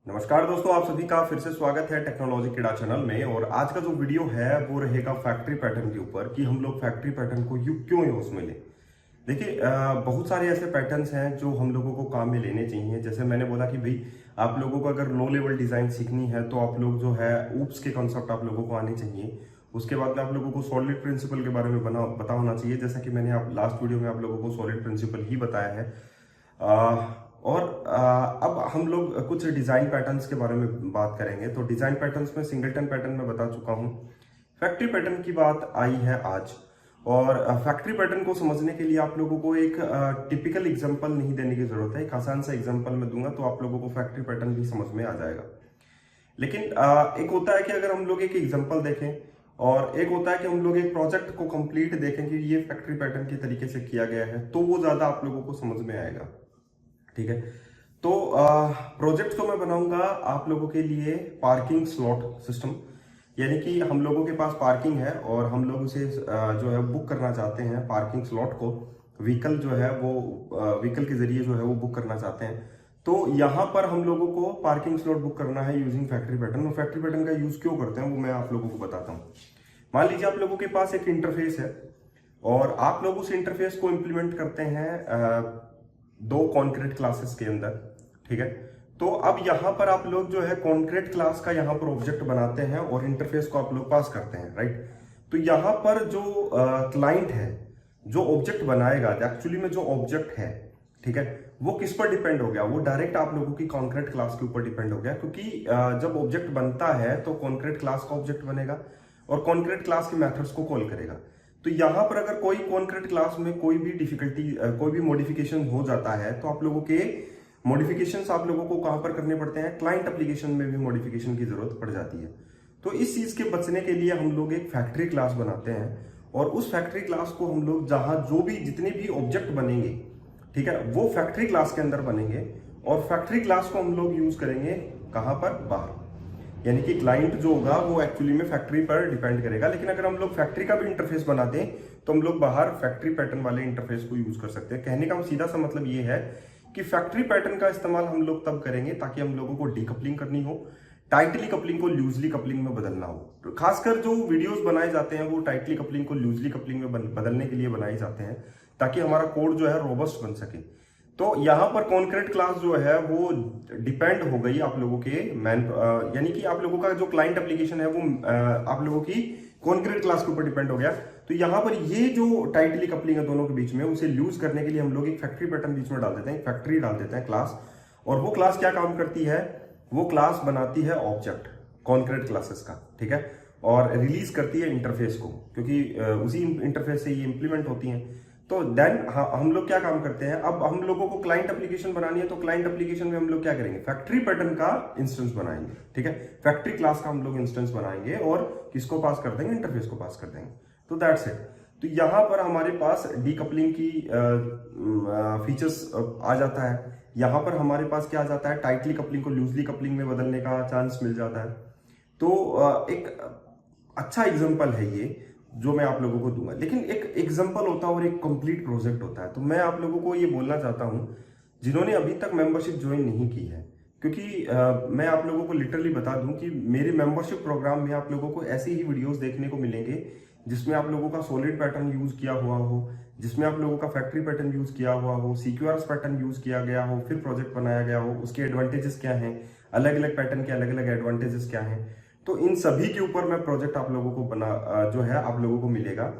नमस्कार दोस्तों, आप सभी का फिर से स्वागत है टेक्नोलॉजी किड़ा चैनल में। और आज का जो वीडियो है वो रहेगा फैक्ट्री पैटर्न के ऊपर कि हम लोग फैक्ट्री पैटर्न को क्यों यूज में लें। देखिए, बहुत सारे ऐसे पैटर्न्स हैं जो हम लोगों को काम में लेने चाहिए। जैसे मैंने बोला कि भाई आप लोगों को अगर लो लेवल डिजाइन सीखनी है तो आप लोग जो है ऊप्स के कॉन्सेप्ट आप लोगों को आने चाहिए। उसके बाद में आप लोगों को सॉलिड प्रिंसिपल के बारे में पता होना चाहिए, जैसा कि मैंने आप लास्ट वीडियो में आप लोगों को सॉलिड प्रिंसिपल ही बताया है। अब हम लोग कुछ डिजाइन पैटर्न्स के बारे में बात करेंगे। तो डिजाइन पैटर्न्स में सिंगलटन पैटर्न में बता चुका हूं। फैक्ट्री पैटर्न की बात आई है आज। और फैक्ट्री पैटर्न को समझने के लिए आप लोगों को एक टिपिकल एग्जांपल नहीं देने की जरूरत है। एक आसान सा एग्जांपल मैं दूंगा तो आप लोगों को फैक्ट्री पैटर्न भी समझ में आ जाएगा। लेकिन एक होता है कि अगर हम लोग एक एग्जांपल देखें और एक होता है कि हम लोग एक प्रोजेक्ट को कंप्लीट देखें कि ये फैक्ट्री पैटर्न के तरीके से किया गया है, तो वो ज्यादा आप लोगों को समझ में आएगा। ठीक है, तो प्रोजेक्ट को मैं बनाऊंगा आप लोगों के लिए पार्किंग स्लॉट सिस्टम। यानी कि हम लोगों के पास पार्किंग है और हम लोग उसे जो है बुक करना चाहते हैं। पार्किंग स्लॉट को व्हीकल जो है वो व्हीकल के जरिए जो है वो बुक करना चाहते हैं। तो यहाँ पर हम लोगों को पार्किंग स्लॉट बुक करना है यूजिंग फैक्ट्री पैटर्न। और फैक्ट्री पैटर्न का यूज क्यों करते हैं वो मैं आप लोगों को बताता हूँ। मान लीजिए आप लोगों के पास एक इंटरफेस है और आप लोग उस इंटरफेस को इंप्लीमेंट करते हैं दो कॉन्क्रीट क्लासेस के अंदर। ठीक है, तो अब यहां पर आप लोग जो है कॉन्क्रीट क्लास का यहां पर ऑब्जेक्ट बनाते हैं और इंटरफेस को आप लोग पास करते हैं। राइट, तो यहां पर जो क्लाइंट है जो ऑब्जेक्ट बनाएगा, एक्चुअली में जो ऑब्जेक्ट है, ठीक है, वो किस पर डिपेंड हो गया? वो डायरेक्ट आप लोगों की कॉन्क्रीट क्लास के ऊपर डिपेंड हो गया। क्योंकि जब ऑब्जेक्ट बनता है तो कॉन्क्रीट क्लास का ऑब्जेक्ट बनेगा और कॉन्क्रीट क्लास के मेथड्स को कॉल करेगा। तो यहां पर अगर कोई कॉन्क्रीट क्लास में कोई भी डिफिकल्टी कोई भी मॉडिफिकेशन हो जाता है तो आप लोगों के मॉडिफिकेशंस आप लोगों को कहां पर करने पड़ते हैं? क्लाइंट एप्लीकेशन में भी मॉडिफिकेशन की जरूरत पड़ जाती है। तो इस चीज के बचने के लिए हम लोग एक फैक्ट्री क्लास बनाते हैं और उस फैक्ट्री क्लास को हम लोग जहां जो भी जितने भी ऑब्जेक्ट बनेंगे, ठीक है, वो फैक्ट्री क्लास के अंदर बनेंगे। और फैक्ट्री क्लास को हम लोग यूज करेंगे कहां पर? बाहर। यानी कि क्लाइंट जो होगा वो एक्चुअली में फैक्ट्री पर डिपेंड करेगा। लेकिन अगर हम लोग फैक्ट्री का भी इंटरफेस बना दें तो हम लोग बाहर फैक्ट्री पैटर्न वाले इंटरफेस को यूज कर सकते हैं। कहने का सीधा सा मतलब ये है कि फैक्ट्री पैटर्न का इस्तेमाल हम लोग तब करेंगे ताकि हम लोगों को डीकपलिंग करनी हो, टाइटली कपलिंग को लूजली कपलिंग में बदलना हो। तो खासकर जो वीडियोस बनाए जाते हैं वो टाइटली कपलिंग को लूजली कपलिंग में बदलने के लिए बनाए जाते हैं ताकि हमारा कोड जो है रोबस्ट बन सके। तो यहां पर कॉन्क्रीट क्लास जो है वो डिपेंड हो गई आप लोगों के यानी कि आप लोगों का जो क्लाइंट एप्लीकेशन है वो आप लोगों की कॉन्क्रीट क्लास के ऊपर डिपेंड हो गया। तो यहां पर ये जो टाइटली कपलिंग है दोनों के बीच में, उसे लूज करने के लिए हम लोग एक फैक्ट्री पैटर्न बीच में डाल देते हैं, फैक्ट्री डाल देते हैं क्लास। और वो क्लास क्या काम करती है? वो क्लास बनाती है ऑब्जेक्ट कॉन्क्रीट क्लासेस का, ठीक है, और रिलीज करती है इंटरफेस को, क्योंकि उसी इंटरफेस से ये इंप्लीमेंट होती हैं। तो देन हम लोग क्या काम करते हैं? अब हम लोगों को क्लाइंट एप्लीकेशन बनानी है तो क्लाइंट एप्लीकेशन में हम लोग क्या करेंगे? फैक्ट्री पैटर्न का इंस्टेंस बनाएंगे। ठीक है, फैक्ट्री क्लास का हम लोग इंस्टेंस बनाएंगे और किसको पास कर देंगे? इंटरफेस को पास कर देंगे। तो दैट्स इट। तो यहां पर हमारे पास डीकपलिंग की फीचर्स आ जाता है। यहां पर हमारे पास क्या आ जाता है? टाइटली कपलिंग को लूजली कपलिंग में बदलने का चांस मिल जाता है। तो एक अच्छा एग्जांपल है ये जो मैं आप लोगों को दूंगा। लेकिन एक एग्जांपल होता है और एक कंप्लीट प्रोजेक्ट होता है। तो मैं आप लोगों को ये बोलना चाहता हूं जिन्होंने अभी तक मेंबरशिप ज्वाइन नहीं की है, क्योंकि मैं आप लोगों को लिटरली बता दूं कि मेरे मेंबरशिप प्रोग्राम में आप लोगों को ऐसे ही वीडियोस देखने को मिलेंगे जिसमें आप लोगों का सॉलिड पैटर्न यूज किया हुआ हो, जिसमें आप लोगों का फैक्ट्री पैटर्न यूज किया हुआ हो, सीक्वेंस पैटर्न यूज किया गया हो, फिर प्रोजेक्ट बनाया गया हो, उसके एडवांटेजेस क्या हैं, अलग अलग पैटर्न के अलग अलग एडवांटेजेस क्या हैं। तो इन सभी के ऊपर मैं प्रोजेक्ट आप लोगों को जो है आप लोगों को मिलेगा।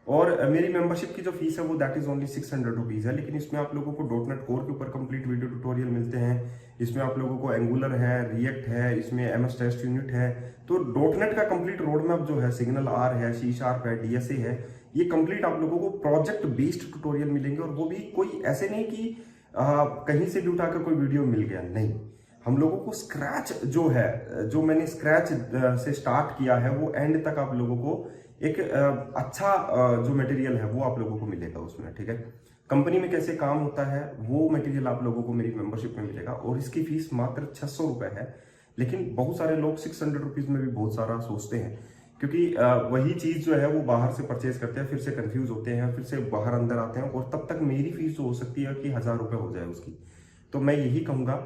और मेरी मेंबरशिप की जो फीस है वो दैट इज ओनली 600 रुपीज है। लेकिन इसमें आप लोगों को डॉट नेट कोर के ऊपर कंप्लीट वीडियो ट्यूटोरियल मिलते हैं। इसमें आप लोगों को एंगुलर है, रिएक्ट है, इसमें एमएस टेस्ट यूनिट है। तो डॉट नेट का कंप्लीट रोड मैप जो है, सिग्नल आर है, सी शार्प है, डीएसए है, ये कंप्लीट आप लोगों को प्रोजेक्ट बेस्ड ट्यूटोरियल मिलेंगे। और वो भी कोई ऐसे नहीं कि कहीं से भी उठाकर कोई वीडियो मिल गया, नहीं। हम लोगों को स्क्रैच जो है, जो मैंने स्क्रैच से स्टार्ट किया है, वो एंड तक आप लोगों को एक अच्छा जो मटेरियल है वो आप लोगों को मिलेगा उसमें। ठीक है, कंपनी में कैसे काम होता है वो मटेरियल आप लोगों को मेरी मेंबरशिप में मिलेगा। और इसकी फीस मात्र 600 रुपए है। लेकिन बहुत सारे लोग 600 रुपीज में भी बहुत सारा सोचते हैं, क्योंकि वही चीज जो है वो बाहर से परचेज करते हैं, फिर से कंफ्यूज होते हैं, फिर से बाहर अंदर आते हैं, और तब तक मेरी फीस जो हो सकती है कि 1000 रुपए हो जाए उसकी। तो मैं यही कहूंगा,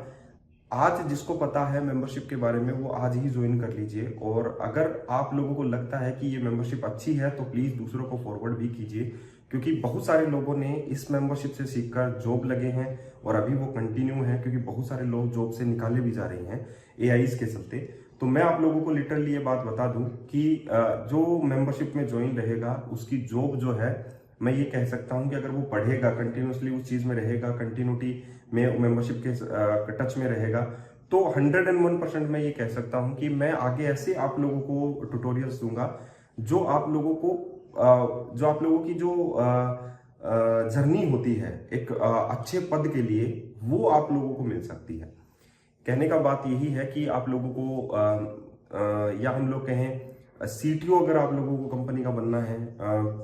आज जिसको पता है मेंबरशिप के बारे में वो आज ही ज्वाइन कर लीजिए। और अगर आप लोगों को लगता है कि ये मेंबरशिप अच्छी है तो प्लीज दूसरों को फॉरवर्ड भी कीजिए, क्योंकि बहुत सारे लोगों ने इस मेंबरशिप से सीखकर जॉब लगे हैं और अभी वो कंटिन्यू है, क्योंकि बहुत सारे लोग जॉब से निकाले भी जा रहे हैं एआईज के चलते। तो मैं आप लोगों को लिटरली ये बात बता दूं कि जो मेंबरशिप में ज्वाइन रहेगा उसकी जॉब जो है, मैं ये कह सकता हूं कि अगर वो पढ़ेगा, कंटिन्यूसली उस चीज में रहेगा, कंटिन्यूटी में मेंबरशिप के टच में रहेगा, तो 101% मैं ये कह सकता हूं कि मैं आगे ऐसे आप लोगों को ट्यूटोरियल्स दूंगा जो आप लोगों को जो आप लोगों की जो जर्नी होती है एक अच्छे पद के लिए, वो आप लोगों को मिल सकती है। कहने का बात यही है कि आप लोगों को या हम लोग कहें सीटीओ अगर आप लोगों को कंपनी का बनना है,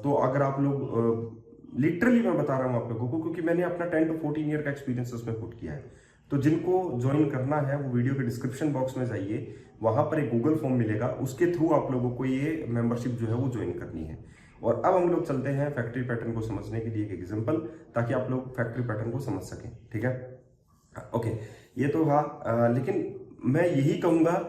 तो अगर आप लोग लिटरली मैं बता रहा हूं आप लोगों को, क्योंकि मैंने अपना 10 to 14 ईयर का एक्सपीरियंस उसमें पुट किया है। तो जिनको ज्वाइन करना है वो वीडियो के डिस्क्रिप्शन बॉक्स में जाइए, वहां पर एक गूगल फॉर्म मिलेगा, उसके थ्रू आप लोगों को ये मेंबरशिप जो है वो ज्वाइन करनी है। और अब हम लोग चलते हैं फैक्ट्री पैटर्न को समझने के लिए एक एग्जांपल, ताकि आप लोग फैक्ट्री पैटर्न को समझ सकें। ठीक है, ओके। ये तो हाँ, लेकिन मैं यही कहूंगा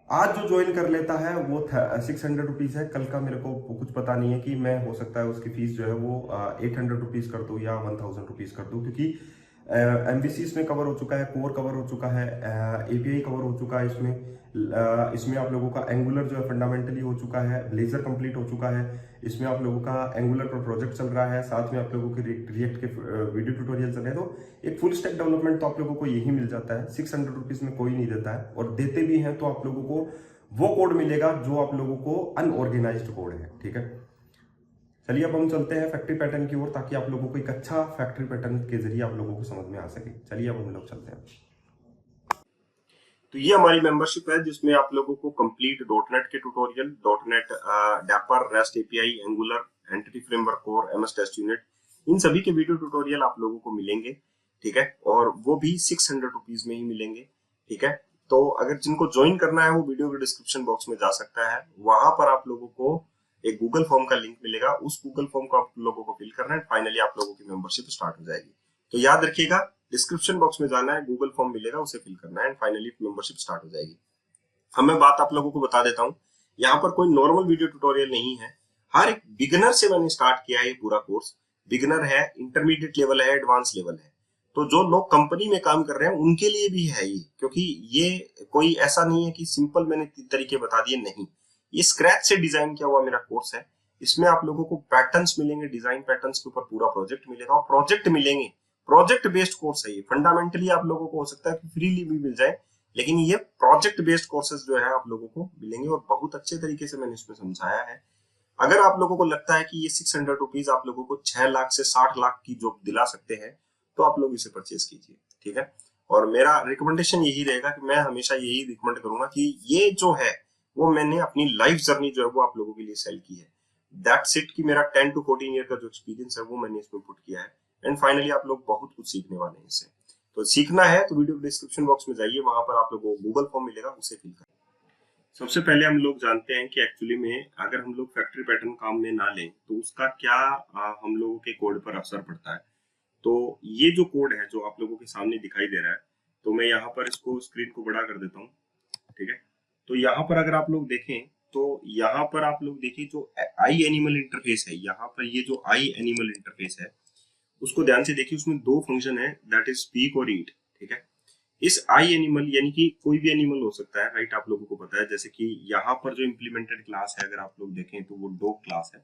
आज जो ज्वाइन कर लेता है वो 600 रुपीज है। कल का मेरे को कुछ पता नहीं है कि मैं हो सकता है उसकी फीस जो है वो 800 रुपीज कर दूं या 1000 रुपीज कर दूं, क्योंकि एमवीसी इसमें कवर हो चुका है, कोर कवर हो चुका है, एपीआई कवर हो चुका है इसमें। इसमें आप लोगों का एंगुलर जो है फंडामेंटली हो चुका है, ब्लेजर कंप्लीट हो चुका है, इसमें आप लोगों का एंगुलर पर प्रोजेक्ट चल रहा है, साथ में आप लोगों के रिएक्ट के वीडियो ट्यूटोरियल चल रहे हैं। तो एक फुल स्टैक डेवलपमेंट तो आप लोगों को यही मिल जाता है। 600 रुपीज में कोई नहीं देता है, और देते भी हैं तो आप लोगों को वो कोड मिलेगा जो आप लोगों को अनऑर्गेनाइज्ड कोड है। ठीक है, चलिए अब हम चलते हैं फैक्ट्री पैटर्न की ओर, ताकि आप लोगों को एक अच्छा फैक्ट्री पैटर्न के जरिए आप लोगों को समझ में आ सके। चलिए अब हम लोग चलते हैं। तो ये हमारी मेंबरशिप है जिसमें आप लोगों को कंप्लीट डॉटनेट के tutorial, dot net Dapper, REST API, Angular, Entity Framework Core, MS Test unit, इन सभी के वीडियो ट्यूटोरियल आप लोगों को मिलेंगे। ठीक है, और वो भी 600 रुपीज में ही मिलेंगे। ठीक है, तो अगर जिनको ज्वाइन करना है वो वीडियो के डिस्क्रिप्शन बॉक्स में जा सकता है, वहां पर आप लोगों को एक गूगल फॉर्म का लिंक मिलेगा, उस गूगल फॉर्म को आप लोगों को फिल करना है, फाइनली आप लोगों की मेंबरशिप स्टार्ट हो जाएगी। तो याद रखिएगा, डिस्क्रिप्शन बॉक्स में जाना है, गूगल फॉर्म मिलेगा, उसे फिल करना है, एंड फाइनली मेंबरशिप स्टार्ट हो जाएगी। अब मैं बात आप लोगों को बता देता हूँ, यहाँ पर कोई नॉर्मल वीडियो ट्यूटोरियल नहीं है, हर एक बिगिनर से मैंने स्टार्ट किया है ये पूरा कोर्स। बिगिनर है, इंटरमीडिएट लेवल है, एडवांस लेवल है। तो जो लोग कंपनी में काम कर रहे हैं उनके लिए भी है ये, क्योंकि ये कोई ऐसा नहीं है कि सिंपल मैंने 3 तरीके बता दिए, नहीं, ये स्क्रैच से डिजाइन किया हुआ मेरा कोर्स है। इसमें आप लोगों को पैटर्न्स मिलेंगे, डिजाइन पैटर्न्स के ऊपर पूरा प्रोजेक्ट मिलेगा, और प्रोजेक्ट मिलेंगे, प्रोजेक्ट बेस्ड कोर्स है ये। फंडामेंटली आप लोगों को हो सकता है कि फ्रीली भी मिल जाए, लेकिन ये प्रोजेक्ट बेस्ड कोर्सेज जो है आप लोगों को मिलेंगे, और बहुत अच्छे तरीके से मैंने इसमें समझाया है। अगर आप लोगों को लगता है कि ये 600 रुपीज आप लोगों को 6 लाख से 60 लाख की जॉब दिला सकते हैं, तो आप लोग इसे परचेज कीजिए। ठीक है, और मेरा रिकमेंडेशन यही रहेगा कि मैं हमेशा यही रिकमेंड करूंगा कि ये जो है वो मैंने अपनी लाइफ जर्नी जो है वो आप लोगों के लिए सेल की है। दैट्स इट, कि मेरा 10 to 14 ईयर का जो एक्सपीरियंस है वो मैंने इसमें पुट किया है, एंड फाइनली आप लोग बहुत कुछ सीखने वाले हैं इससे। तो सीखना है तो वीडियो डिस्क्रिप्शन बॉक्स में जाइए, वहां पर आप लोगों को गूगल फॉर्म मिलेगा, उसे फिल करें। सबसे पहले हम लोग जानते हैं कि एक्चुअली में अगर हम लोग फैक्ट्री पैटर्न काम में ना लें तो उसका क्या हम लोगों के कोड पर असर पड़ता है। तो ये जो कोड है जो आप लोगों के सामने दिखाई दे रहा है, तो मैं यहाँ पर इसको स्क्रीन को बड़ा कर देता हूँ। ठीक है, तो यहाँ पर अगर आप लोग देखें तो यहाँ पर आप लोग देखिए जो आई एनिमल इंटरफेस है, यहाँ पर ये जो आई एनिमल इंटरफेस है उसको ध्यान से देखिए, उसमें 2 फंक्शन है, दैट इज स्पीक और ईट। ठीक है, इस आई एनिमल यानी कि कोई भी एनिमल हो सकता है, राइट, आप लोगों को पता है। जैसे कि यहाँ पर जो इम्प्लीमेंटेड क्लास है अगर आप लोग देखें तो वो डॉग क्लास है,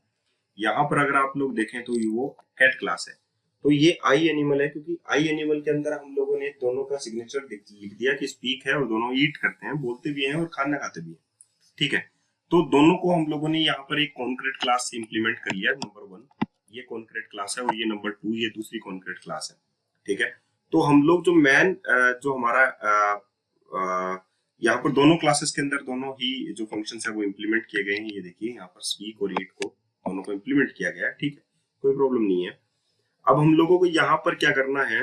यहाँ पर अगर आप लोग देखें तो वो कैट क्लास है। तो ये आई एनिमल है, क्योंकि आई एनिमल के अंदर हम लोगों ने दोनों का सिग्नेचर लिख दिया कि स्पीक है, और दोनों ईट करते हैं, बोलते भी हैं और खाना खाते भी हैं। ठीक है, तो दोनों को हम लोगों ने यहाँ पर एक कॉन्क्रीट क्लास से इम्प्लीमेंट कर लिया। नंबर 1 ये कॉन्क्रीट क्लास है, और ये नंबर 2 ये दूसरी कॉन्क्रीट क्लास है। ठीक है, तो हम लोग जो जो हमारा यहाँ पर दोनों क्लासेस के अंदर दोनों ही जो फंक्शंस है वो इम्प्लीमेंट किए गए हैं। ये देखिए यहाँ पर स्पीक और ईट को दोनों को इम्प्लीमेंट किया गया है। ठीक है, कोई प्रॉब्लम नहीं है। अब हम लोगों को यहाँ पर क्या करना है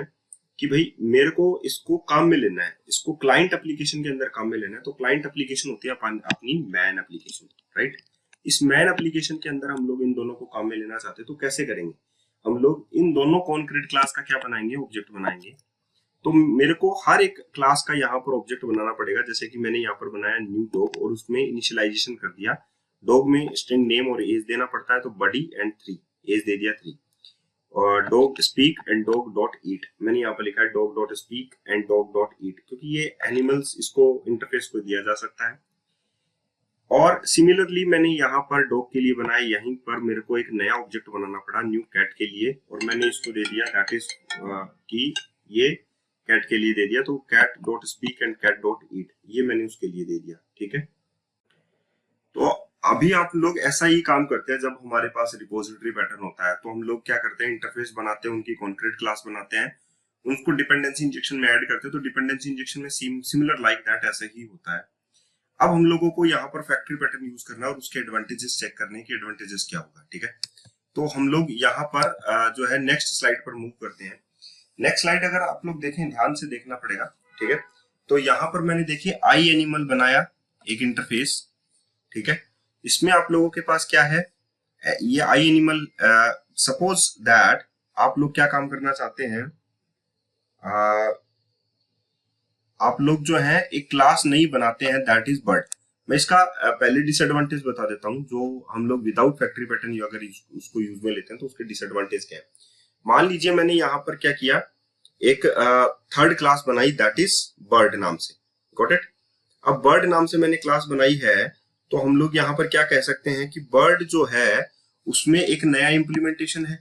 कि भाई मेरे को इसको काम में लेना है, इसको क्लाइंट एप्लीकेशन के अंदर काम में लेना है। तो क्लाइंट एप्लीकेशन होती है अपनी मैन एप्लीकेशन, राइट। इस मैन एप्लीकेशन के अंदर हम लोग इन दोनों को काम में लेना चाहते हैं, तो कैसे करेंगे हम लोग इन दोनों कॉन्क्रीट क्लास का क्या बनाएंगे, ऑब्जेक्ट बनाएंगे। तो मेरे को हर एक क्लास का यहाँ पर ऑब्जेक्ट बनाना पड़ेगा। जैसे कि मैंने यहाँ पर बनाया न्यू डॉग और उसमें इनिशियलाइजेशन कर दिया। डॉग में स्ट्रिंग नेम और एज देना पड़ता है, तो बडी एंड 3, एज दे दिया 3। और dog speak and dog dot eat, मैंने यहाँ पर लिखा है dog dot speak and dog dot eat, क्योंकि ये एनिमल्स इसको इंटरफेस को दिया जा सकता है। और सिमिलरली मैंने यहाँ पर डॉग के लिए बनाया, यहीं पर मेरे को एक नया ऑब्जेक्ट बनाना पड़ा न्यू कैट के लिए, और मैंने इसको दे दिया दैट इज कि ये कैट के लिए दे दिया, तो cat dot speak and cat dot eat, ये मैंने उसके लिए दे दिया। ठीक है, तो अभी आप लोग ऐसा ही काम करते हैं। जब हमारे पास रिपोजिटरी पैटर्न होता है तो हम लोग क्या करते हैं, इंटरफेस बनाते हैं, उनकी कॉन्क्रीट क्लास बनाते हैं, उनको डिपेंडेंसी इंजेक्शन में ऐड करते हैं। तो डिपेंडेंसी इंजेक्शन में सिमिलर लाइक दैट ऐसा ही होता है। अब हम लोगों को यहाँ पर फैक्ट्री पैटर्न यूज करना है और उसके एडवांटेजेस चेक करने की, एडवांटेजेस क्या होगा। ठीक है, तो हम लोग यहाँ पर जो है नेक्स्ट स्लाइड पर मूव करते हैं। नेक्स्ट स्लाइड अगर आप लोग देखें, ध्यान से देखना पड़ेगा। ठीक है, तो यहाँ पर मैंने देखिए आई एनिमल बनाया एक इंटरफेस। ठीक है, इसमें आप लोगों के पास क्या है, ये आई एनिमल, सपोज दैट आप लोग क्या काम करना चाहते हैं, आप लोग जो है एक क्लास नहीं बनाते हैं दैट इज बर्ड। मैं इसका पहले डिसएडवांटेज बता देता हूं, जो हम लोग विदाउट फैक्ट्री पैटर्न अगर उसको यूज में लेते हैं तो उसके डिसएडवांटेज क्या है। मान लीजिए मैंने यहाँ पर क्या किया, एक थर्ड क्लास बनाई दैट इज बर्ड नाम से, गॉट इट। अब बर्ड नाम से मैंने क्लास बनाई है, तो हम लोग यहाँ पर क्या कह सकते हैं कि बर्ड जो है उसमें एक नया इंप्लीमेंटेशन है,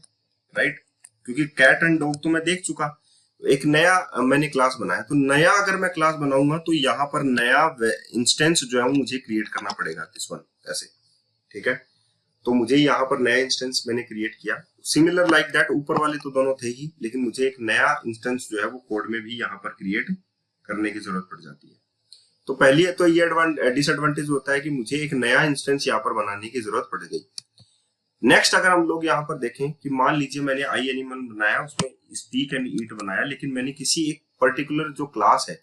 राइट, क्योंकि कैट एंड डॉग तो मैं देख चुका, एक नया मैंने क्लास बनाया। तो नया अगर मैं क्लास बनाऊंगा तो यहाँ पर नया इंस्टेंस जो है वो मुझे क्रिएट करना पड़ेगा, दिस वन ऐसे। ठीक है, तो मुझे यहाँ पर नया इंस्टेंस मैंने क्रिएट किया। सिमिलर लाइक दैट ऊपर वाले तो दोनों थे ही, लेकिन मुझे एक नया इंस्टेंस जो है वो कोड में भी यहाँ पर क्रिएट करने की जरूरत पड़ जाती है। तो पहली तो ये डिसएडवांटेज होता है कि मुझे एक नया इंस्टेंस यहाँ पर बनाने की जरूरत पड़ गई। नेक्स्ट अगर हम लोग यहाँ पर देखें कि मान लीजिए मैंने आई एनिमल बनाया, उसमें स्पीक एंड ईट बनाया, लेकिन मैंने किसी एक पर्टिकुलर जो क्लास है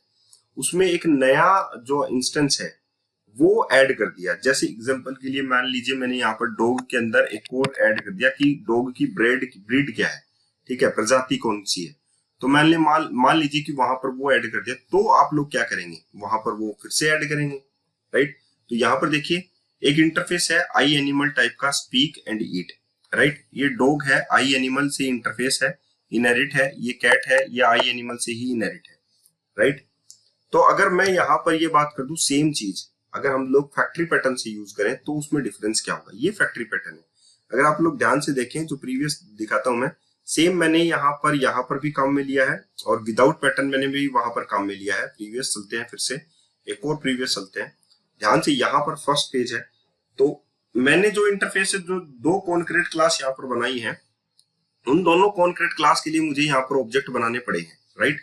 उसमें एक नया जो इंस्टेंस है वो ऐड कर दिया। जैसे एग्जांपल के लिए मान लीजिए मैंने यहाँ पर डॉग के अंदर एक और ऐड कर दिया कि डॉग की ब्रीड क्या है, ठीक है, प्रजाति कौन सी है। तो मैंने मान लीजिए कि वहां पर वो ऐड कर दिया, तो आप लोग क्या करेंगे, वहां पर वो फिर से ऐड करेंगे, राइट। तो यहाँ पर देखिए एक इंटरफेस है आई एनिमल टाइप का, स्पीक एंड ईट, राइट। ये डॉग है, आई एनिमल से इंटरफेस है, इनहेरिट है, ये कैट है, ये आई एनिमल से ही इनहेरिट है, राइट। तो अगर मैं यहाँ पर ये बात कर दूं सेम चीज अगर हम लोग फैक्ट्री पैटर्न से यूज करें तो उसमें डिफरेंस क्या होगा। ये फैक्ट्री पैटर्न है, अगर आप लोग ध्यान से देखें जो प्रीवियस दिखाता हूं मैं, सेम मैंने यहाँ पर भी काम में लिया है और विदाउट पैटर्न मैंने भी वहां पर काम में लिया है। प्रीवियस चलते हैं, फिर से एक और प्रीवियस चलते हैं ध्यान से। यहाँ पर फर्स्ट पेज है, तो मैंने जो इंटरफेस से जो दो कॉन्क्रीट क्लास यहाँ पर बनाई है, उन दोनों कॉन्क्रीट क्लास के लिए मुझे यहाँ पर ऑब्जेक्ट बनाने पड़े हैं, राइट।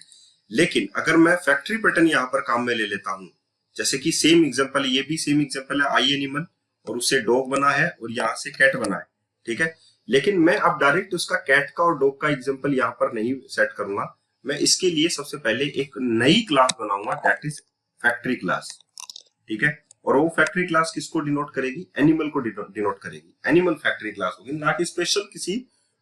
लेकिन अगर मैं फैक्ट्री पैटर्न यहाँ पर काम में ले लेता हूँ, जैसे कि सेम एग्जांपल, ये भी सेम एग्जांपल है, आई एनिमल और उससे डॉग बना है और यहाँ से कैट बना है, ठीक है। लेकिन मैं अब डायरेक्ट उसका कैट का और डॉग का एग्जांपल यहाँ पर नहीं सेट करूंगा, मैं इसके लिए सबसे पहले एक नई क्लास बनाऊंगा दैट इज फैक्ट्री क्लास, ठीक है। और वो फैक्ट्री क्लास किसको डिनोट करेगी, एनिमल को डिनोट करेगी, एनिमल फैक्ट्री क्लास होगी, ना कि स्पेशल किसी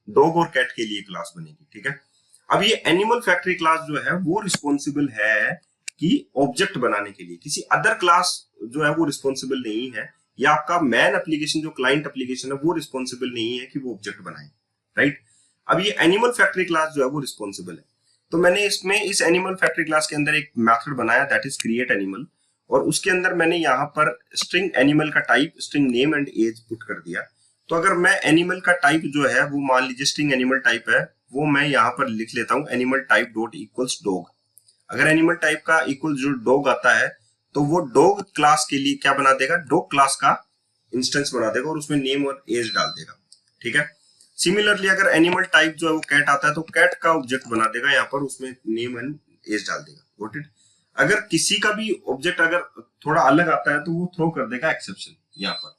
डॉग और कैट के लिए क्लास बनेगी, ठीक है। अब ये एनिमल फैक्ट्री क्लास जो है वो रिस्पॉन्सिबल है कि ऑब्जेक्ट बनाने के लिए, किसी अदर क्लास जो है वो रिस्पॉन्सिबल नहीं है, या आपका मैन एप्लीकेशन जो क्लाइंट एप्लीकेशन है वो रिस्पॉन्सिबल नहीं है कि वो ऑब्जेक्ट बनाए, राइट। अब ये एनिमल फैक्ट्री क्लास जो है वो रिस्पॉन्सिबल है। तो मैंने इसमें इस एनिमल फैक्ट्री क्लास के अंदर एक मेथड बनाया दैट इज क्रिएट एनिमल, और उसके अंदर मैंने यहाँ पर स्ट्रिंग एनिमल का type, string name and age put कर दिया। तो अगर मैं एनिमल का टाइप जो है वो मान लीजिए स्ट्रिंग एनिमल टाइप है, वो मैं यहाँ पर लिख लेता हूँ animal type dot equals dog. अगर एनिमल टाइप का इक्वल जो डॉग आता है तो वो डॉग क्लास के लिए क्या बना देगा, डॉग क्लास का इंस्टेंस बना देगा और उसमें नेम और एज डाल देगा, ठीक है। सिमिलरली अगर एनिमल टाइप जो है वो कैट आता है तो कैट का ऑब्जेक्ट बना देगा, यहाँ पर उसमें नेम एंड एज डाल देगा, गॉट इट। अगर किसी का भी ऑब्जेक्ट अगर थोड़ा अलग आता है तो वो थ्रो कर देगा एक्सेप्शन यहाँ पर,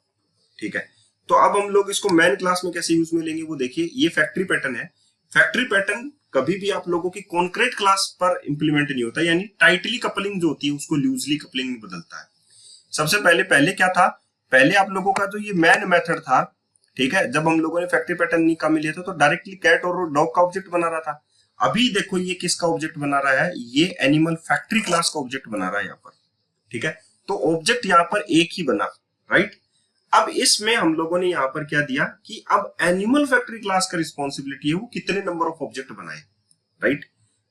ठीक है। तो अब हम लोग इसको मैन क्लास में कैसे यूज में लेंगे वो देखिए, ये फैक्ट्री पैटर्न है। फैक्ट्री पैटर्न कभी भी आप लोगों की कॉन्क्रीट क्लास पर इंप्लीमेंट नहीं होता, यानी टाइटली कपलिंग जो होती है उसको लूजली कपलिंग में बदलता है। सबसे पहले क्या था, पहले आप लोगों का जो ये मैन मेथड था, ठीक है, जब हम लोगों ने फैक्ट्री पैटर्न नहीं काम में लिया था तो डायरेक्टली कैट और डॉग का ऑब्जेक्ट बना रहा था। अभी देखो ये किसका ऑब्जेक्ट बना रहा है, ये एनिमल फैक्ट्री क्लास का ऑब्जेक्ट बना रहा है यहाँ पर, ठीक है। तो ऑब्जेक्ट यहाँ पर एक ही बना, राइट। अब इसमें हम लोगों ने यहाँ पर क्या दिया कि अब एनिमल फैक्ट्री क्लास का रिस्पॉन्सिबिलिटी है वो कितने नंबर ऑफ ऑब्जेक्ट बनाए, राइट।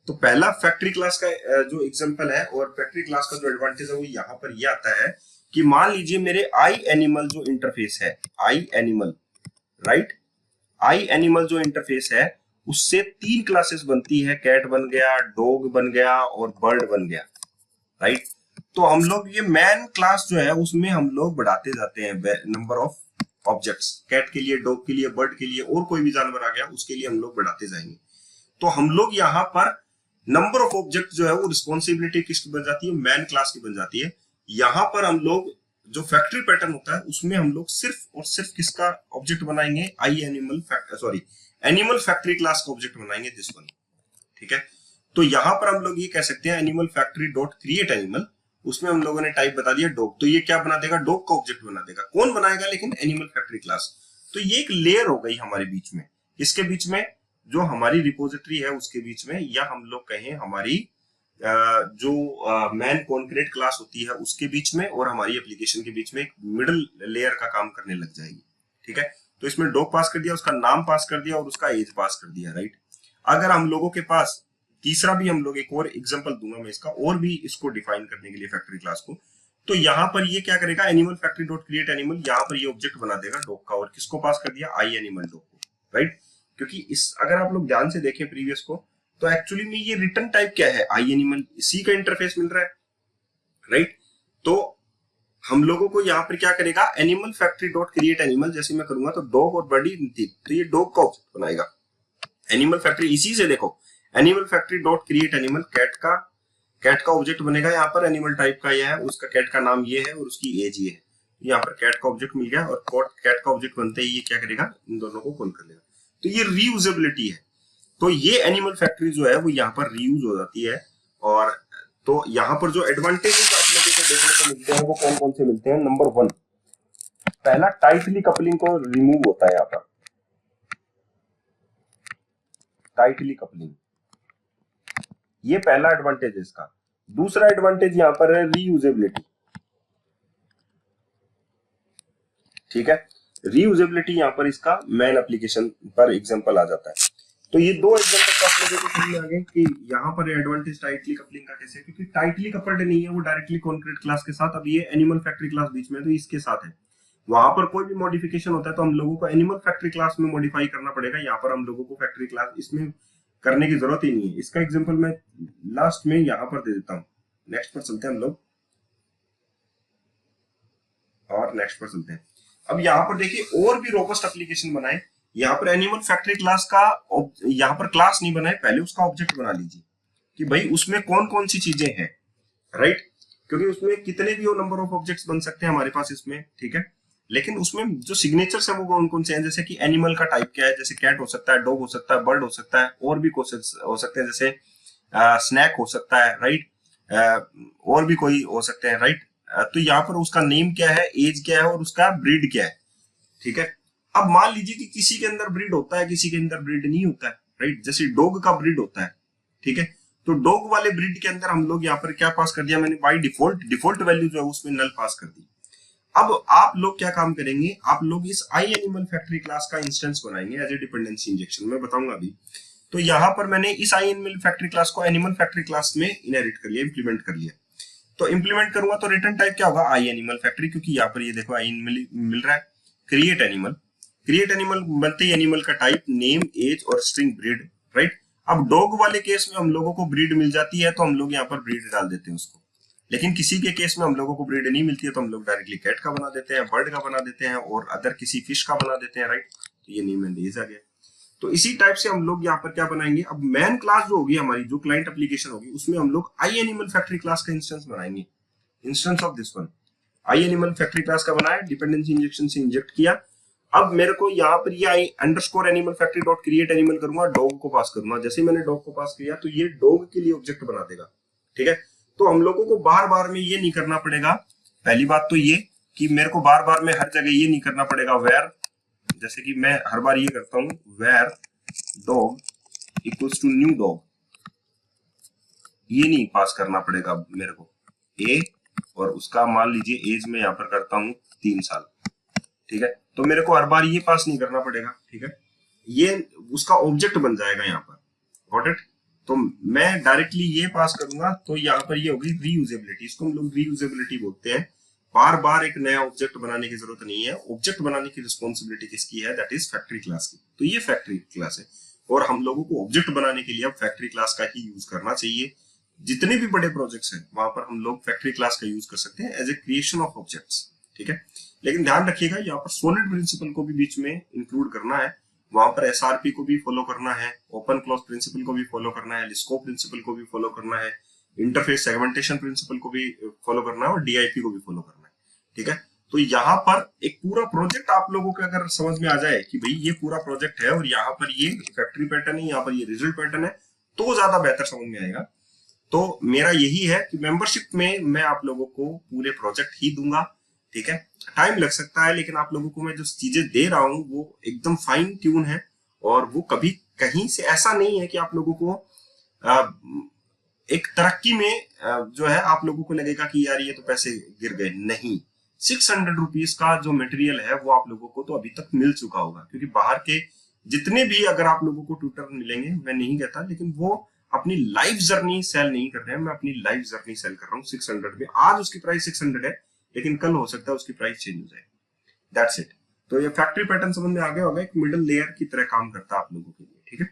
तो पहला फैक्ट्री क्लास का जो एग्जांपल है और फैक्ट्री क्लास का जो एडवांटेज है वो यहाँ पर ये आता है कि मान लीजिए मेरे आई एनिमल जो इंटरफेस है, आई एनिमल, राइट, आई एनिमल जो इंटरफेस है उससे 3 क्लासेस बनती है, कैट बन गया, डॉग बन गया और बर्ड बन गया, राइट। तो हम लोग ये मैन क्लास जो है उसमें हम लोग बढ़ाते जाते हैं नंबर ऑफ ऑब्जेक्ट्स, कैट के लिए, डॉग के लिए, बर्ड के लिए, और कोई भी जानवर आ गया उसके लिए हम लोग बढ़ाते जाएंगे। तो हम लोग यहाँ पर नंबर ऑफ ऑब्जेक्ट जो है वो रिस्पॉन्सिबिलिटी किसकी बन जाती है, मैन क्लास की बन जाती है। यहाँ पर हम लोग जो फैक्ट्री पैटर्न होता है उसमें हम लोग सिर्फ और सिर्फ किसका ऑब्जेक्ट बनाएंगे, I animal sorry animal factory class का ऑब्जेक्ट बनाएंगे, दिस वन, ठीक है। तो यहाँ पर हम लोग ये कह सकते हैं animal factory dot create animal, उसमें हम लोगों ने टाइप बता दिया डॉग, तो ये क्या बना देगा, डॉग का ऑब्जेक्ट बना देगा। कौन बनाएगा, लेकिन एनिमल फैक्ट्री क्लास। तो ये एक लेयर हो गई हमारे बीच में, इसके बीच में जो हमारी रिपोजिटरी है उसके बीच में, या हम लोग कहें हमारी जो मैन कॉन्क्रीट क्लास होती है उसके बीच में और हमारी एप्लीकेशन के बीच में एक मिडिल लेयर का काम करने लग जाएगी, ठीक है। तो इसमें डॉग पास कर दिया, उसका नाम पास कर दिया और उसका एज पास कर दिया, राइट। अगर हम लोगों के पास तीसरा भी, हम लोग एक और एग्जांपल दूंगा मैं इसका, और भी इसको डिफाइन करने के लिए फैक्ट्री क्लास को, तो यहाँ पर ये क्या करेगा, animal factory dot create animal, यहाँ पर ये ऑब्जेक्ट बना देगा डॉग का, और किसको पास कर दिया, आई एनिमल डॉग को, राइट। क्योंकि इस अगर आप लोग ध्यान से देखें प्रीवियस को, तो एक्चुअली में ये रिटर्न टाइप क्या है, आई एनिमल, इसी का इंटरफेस मिल रहा है, राइट। तो हम लोगों को यहाँ पर क्या करेगा, animal factory dot create animal जैसे मैं करूंगा तो डॉग और बर्ड थी, तो ये डॉग का ऑब्जेक्ट बनाएगा। एनिमल फैक्ट्री, इसी से देखो animal factory dot create animal, cat का ऑब्जेक्ट बनेगा यहाँ पर, एनिमल टाइप का ये है, उसका कैट का नाम ये है और उसकी एज ये है। यहाँ पर कैट का ऑब्जेक्ट मिल गया, और कैट का ऑब्जेक्ट बनते ही ये क्या करेगा, इन दोनों को कॉल कर लेगा। तो ये रीयूजेबिलिटी है। तो ये एनिमल फैक्ट्री जो है वो यहाँ पर रीयूज हो जाती है। और तो यहाँ पर जो एडवांटेजेस आप लोगों को देखने को मिलते हैं वो कौन कौन से मिलते हैं, नंबर 1, पहला टाइटली कपलिंग को रिमूव होता है यहाँ पर, टाइटली कपलिंग, ये पहला एडवांटेज है इसका। दूसरा एडवांटेज यहाँ पर है रीयूजेबिलिटी, ठीक है। रीयूजेबिलिटी यहाँ पर इसका मैन एप्लीकेशन पर एग्जांपल आ जाता है। तो ये दो एग्जांपल तो आप लोगों को समझ में आ गए कि यहाँ पर एडवांटेज टाइटली कपलिंग का कैसे है, क्योंकि टाइटली कपल्ड नहीं है वो डायरेक्टली कॉन्क्रीट क्लास के साथ, अब ये एनिमल फैक्ट्री क्लास बीच में, तो इसके साथ है। वहां पर कोई भी मॉडिफिकेशन होता है तो हम लोगों को एनिमल फैक्ट्री क्लास में मॉडिफाई करना पड़ेगा, यहाँ पर हम लोगों को फैक्ट्री क्लास इसमें करने की जरूरत ही नहीं है। इसका एग्जांपल मैं लास्ट में यहाँ पर दे देता हूँ। नेक्स्ट पर चलते हैं हम लोग, और नेक्स्ट पर चलते हैं। अब यहाँ पर देखिए और भी रोबस्ट एप्लीकेशन बनाए। यहाँ पर एनिमल फैक्ट्री क्लास का यहाँ पर क्लास नहीं बनाए, पहले उसका ऑब्जेक्ट बना लीजिए कि भाई उसमें कौन कौन सी चीजें हैं, राइट। क्योंकि उसमें कितने भी नंबर ऑफ ऑब्जेक्ट्स बन सकते हैं हमारे पास इसमें, ठीक है। लेकिन उसमें जो सिग्नेचर्स है वो कौन कौन से हैं, जैसे कि एनिमल का टाइप क्या है, जैसे कैट हो सकता है, डॉग हो सकता है, बर्ड हो सकता है, और भी हो सकते हैं, जैसे स्नैक हो सकता है, राइट, और भी कोई हो सकते हैं, राइट। तो यहाँ पर उसका नेम क्या है, एज क्या है और उसका ब्रीड क्या है, ठीक है। अब मान लीजिए कि किसी के अंदर ब्रीड होता है, किसी के अंदर ब्रीड नहीं होता है, राइट। जैसे डॉग का ब्रीड होता है, ठीक है। तो डॉग वाले ब्रीड के अंदर हम लोग यहाँ पर क्या पास कर दिया, मैंने बाय डिफॉल्ट वैल्यू जो है उसमें नल पास कर दी। अब आप लोग क्या काम करेंगे, आप लोग इस आई एनिमल फैक्ट्री क्लास का इंस्टेंस बनाएंगे एज ए डिपेंडेंसी इंजेक्शन, मैं बताऊंगा अभी। तो यहाँ पर मैंने इस आई एनिमल फैक्ट्री क्लास को एनिमल फैक्ट्री क्लास में इनहेरिट कर लिया, इंप्लीमेंट कर लिया। तो इंप्लीमेंट करूंगा तो रिटर्न टाइप क्या होगा, आई एनिमल फैक्ट्री, क्योंकि यहाँ पर ये देखो आई एनिमल मिल रहा है। क्रिएट एनिमल बनते ही एनिमल का टाइप, नेम, एज और स्ट्रिंग ब्रीड, राइट। अब डॉग वाले केस में हम लोगों को ब्रीड मिल जाती है तो हम लोग यहाँ पर ब्रीड डाल देते हैं उसको, लेकिन किसी के केस में हम लोगों को ब्रीड नहीं मिलती है तो हम लोग डायरेक्टली कैट का बना देते हैं, बर्ड का बना देते हैं और अदर किसी फिश का बना देते हैं, राइट। तो ये नेम एंड एज आ गया। तो इसी टाइप से हम लोग यहाँ पर क्या बनाएंगे, अब मैन क्लास जो होगी हमारी, जो क्लाइंट एप्लीकेशन होगी, उसमें हम लोग आई एनिमल फैक्ट्री क्लास का इंस्टेंस बनाएंगे, instance of this one. I animal factory class का बनाया, डिपेंडेंसी इंजेक्शन से इंजेक्ट किया। अब मेरे को यहाँ पर ये आई underscore animal factory dot create animal करूंगा, डॉग को पास करूंगा। जैसे ही मैंने डॉग को पास किया तो ये डॉग के लिए ऑब्जेक्ट बना देगा, ठीक है। तो हम लोगों को बार बार में ये नहीं करना पड़ेगा। पहली बात तो ये कि मेरे को बार बार में हर जगह ये नहीं करना पड़ेगा वेयर, जैसे कि मैं हर बार ये करता हूँ where dog equals to new dog, ये नहीं पास करना पड़ेगा मेरे को, ए और उसका मान लीजिए एज में यहाँ पर करता हूँ 3 साल, ठीक है। तो मेरे को हर बार ये पास नहीं करना पड़ेगा, ठीक है। ये उसका ऑब्जेक्ट बन जाएगा यहाँ पर, गॉट इट। तो मैं डायरेक्टली ये पास करूंगा तो यहाँ पर ये होगी रीयूजेबिलिटी, इसको हम लोग रीयूजेबिलिटी बोलते हैं। बार बार एक नया ऑब्जेक्ट बनाने की जरूरत नहीं है, ऑब्जेक्ट बनाने की रिस्पॉन्सिबिलिटी किसकी है, दैट इज फैक्ट्री क्लास की। तो ये फैक्ट्री क्लास है और हम लोगों को ऑब्जेक्ट बनाने के लिए अब फैक्ट्री क्लास का ही यूज करना चाहिए। जितने भी बड़े प्रोजेक्ट्स हैं वहां पर हम लोग फैक्ट्री क्लास का यूज कर सकते हैं as a creation of objects, ठीक है। लेकिन ध्यान रखिएगा यहाँ पर सॉलिड प्रिंसिपल को भी बीच में इंक्लूड करना है, वहां पर एसआरपी को भी फॉलो करना है, ओपन क्लोज प्रिंसिपल को भी फॉलो करना है, लिस्को प्रिंसिपल को भी फॉलो करना है, इंटरफेस सेगमेंटेशन प्रिंसिपल को भी फॉलो करना है और डीआईपी को भी फॉलो करना है, ठीक है। तो यहाँ पर एक पूरा प्रोजेक्ट आप लोगों को अगर समझ में आ जाए कि भाई ये पूरा प्रोजेक्ट है और यहाँ पर ये फैक्ट्री पैटर्न है, यहाँ पर ये रिजल्ट पैटर्न है, तो ज्यादा बेहतर समझ में आएगा। तो मेरा यही है कि मेंबरशिप में मैं आप लोगों को पूरे प्रोजेक्ट ही दूंगा, ठीक है। टाइम लग सकता है लेकिन आप लोगों को मैं जो चीजें दे रहा हूँ वो एकदम फाइन ट्यून है और वो कभी कहीं से ऐसा नहीं है कि आप लोगों को एक तरक्की में जो है आप लोगों को लगेगा कि यार ये तो पैसे गिर गए। नहीं, 600 रुपीज का जो मटेरियल है वो आप लोगों को तो अभी तक मिल चुका होगा, क्योंकि बाहर के जितने भी अगर आप लोगों को ट्यूटर मिलेंगे, मैं नहीं कहता, लेकिन वो अपनी लाइफ जर्नी सेल नहीं कर रहे हैं, मैं अपनी लाइफ जर्नी सेल कर रहा हूँ 600 में। आज उसकी प्राइस 600 है लेकिन कल हो सकता है उसकी प्राइस चेंज हो जाए, दैट्स इट। तो ये फैक्ट्री पैटर्न समझ में आ गया होगा, एक मिडिल लेयर की तरह काम करता है आप लोगों के लिए, ठीक है।